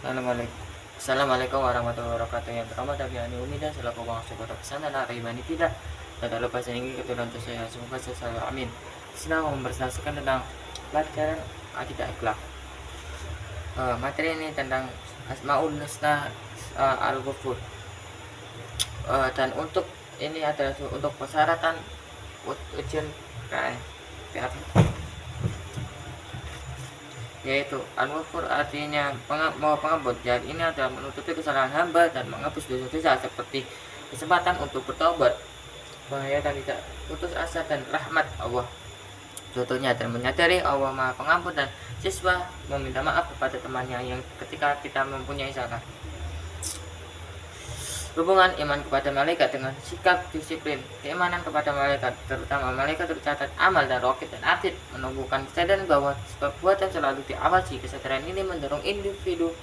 Assalamualaikum warahmatullahi wabarakatuh. Yang pertama dari Ani Umi dan selaku bangsa kota kesana dari Bani tidak. Tak lupa saya ingin keturunan saya semoga saya selalu amin. Senang mempersaksikan tentang pelajaran akidah akhlak. Materi ini tentang Asmaul Husna Al-Ghafur. Dan untuk ini adalah untuk persyaratan ujian KPR, yaitu Al-Ghafur artinya pengampun. Jadi ini adalah menutupi kesalahan hamba dan menghapus dosa-dosa seperti kesempatan untuk bertobat, bahaya dan tidak putus asa dan rahmat Allah. Contohnya dan menyadari Allah Maha Pengampun dan siswa meminta maaf kepada temannya yang ketika kita mempunyai salah. Hubungan iman kepada malaikat dengan sikap disiplin. Keimanan kepada malaikat, terutama malaikat tercatat amal dan rokit dan atid, menumbuhkan kesadaran bahwa perbuatan selalu diawasi. Kesadaran ini mendorong individu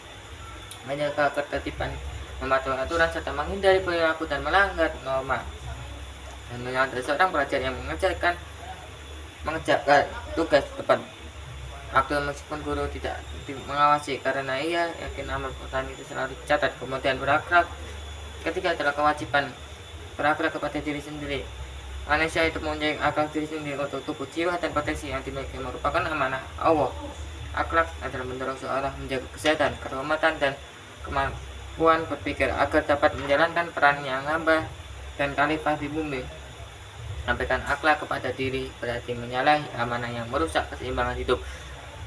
menjaga ketertiban, mematuhi aturan serta menghindari perilaku dan melanggar norma. Dan ada seorang pelajar yang mengerjakan tugas tepat waktu meskipun guru tidak mengawasi, karena ia yakin amal perbuatan itu selalu dicatat. Kemudian berakhlak ketika adalah kewajiban berakhlak kepada diri sendiri. Manusia itu mempunyai akal diri sendiri untuk tubuh, jiwa, dan potensi yang dimiliki merupakan amanah Allah. Akhlak adalah mendorong seorang menjaga kesehatan, kehormatan, dan kemampuan berpikir agar dapat menjalankan peran yang hamba dan khalifah di bumi. Sampaikan akhlak kepada diri berarti menyalahi amanah yang merusak keseimbangan hidup.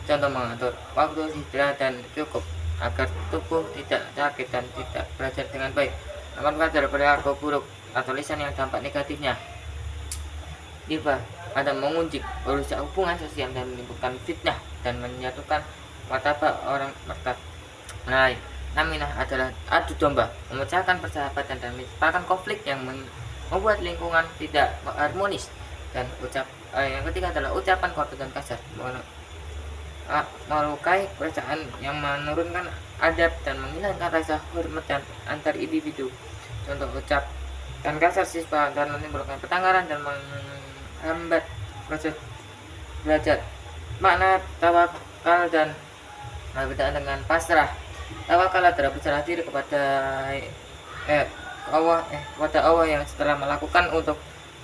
Contoh mengatur waktu istirahat dan cukup agar tubuh tidak sakit dan tidak belajar dengan baik. Namun belajar perilaku buruk atau lisan yang dampak negatifnya tiba ada mengunci, merusak hubungan sosial dan menimbulkan fitnah dan menyatukan martabat orang lain. Naminah adalah adu domba, memecahkan persahabatan dan menciptakan konflik yang membuat lingkungan tidak harmonis. Dan yang ketiga adalah ucapan kotor dan kasar, melukai perasaan yang menurunkan adab dan menghilangkan rasa hormat dan antar individu. Contoh ucapan kasar siswa dan menimbulkan pertengkaran dan menghambat proses belajar. Makna tawakal dan berbeda dengan pasrah. Tawakal adalah berserah diri kepada Allah yang setelah melakukan untuk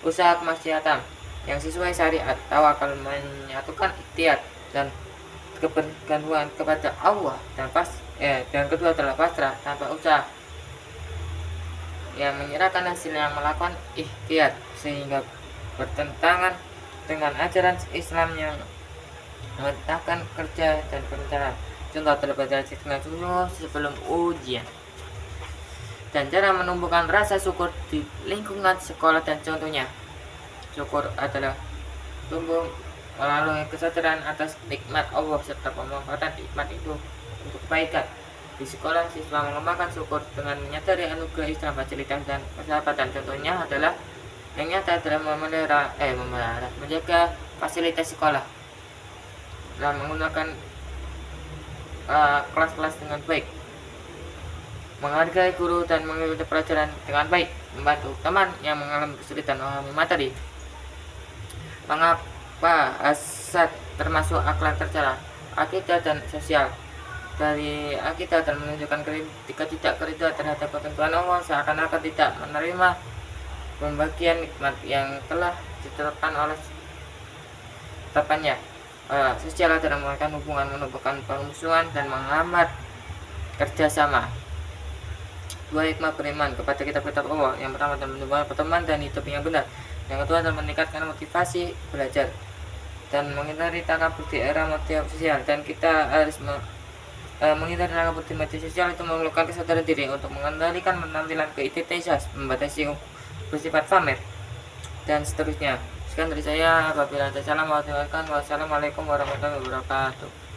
usaha kemaksiatan yang sesuai syariat. Tawakal menyatukan ikhtiar dan kebergantungan kepada Allah dan kedua adalah pasrah tanpa usaha yang menyerahkan hasil yang melakukan ikhtiar, sehingga bertentangan dengan ajaran Islam yang memerintahkan kerja dan perencanaan. Contoh terbaca dengan sungguh sebelum ujian. Dan cara menumbuhkan rasa syukur di lingkungan sekolah, dan contohnya syukur adalah tumbuh melalui kesadaran atas nikmat Allah serta pemanfaatan nikmat itu untuk kebaikan. Di sekolah, siswa mengembangkan syukur dengan menyadari anugerah Islam, fasilitas, dan persahabatan. Contohnya adalah yang nyata adalah menjaga fasilitas sekolah dan menggunakan kelas-kelas dengan baik, menghargai guru dan mengikuti pelajaran dengan baik, membantu teman yang mengalami kesulitan memahami materi. Mengapa hasad termasuk akhlak tercela? Akidah dan sosial. Dari akidah dan menunjukkan tidak keridhaan terhadap ketentuan Allah, seakan-akan tidak menerima pembagian nikmat yang telah ditetapkan oleh tetapannya. Sosial adalah melakukan hubungan, menumbuhkan permusuhan dan menghambat kerjasama. Dua hikmah beriman kepada kitab-kitab Allah. Yang pertama adalah menumbuhkan pertemanan dan hidup yang benar. Yang kedua adalah meningkatkan motivasi belajar dan menghindari takabur di era media sosial. Dan kita harus menghindari takabur di media sosial itu memerlukan kesadaran diri untuk mengendalikan penampilan keidentitas, membatasi bersifat pamer, dan seterusnya. Sekian dari saya. Apabila ada salah, wassalamualaikum warahmatullahi wabarakatuh.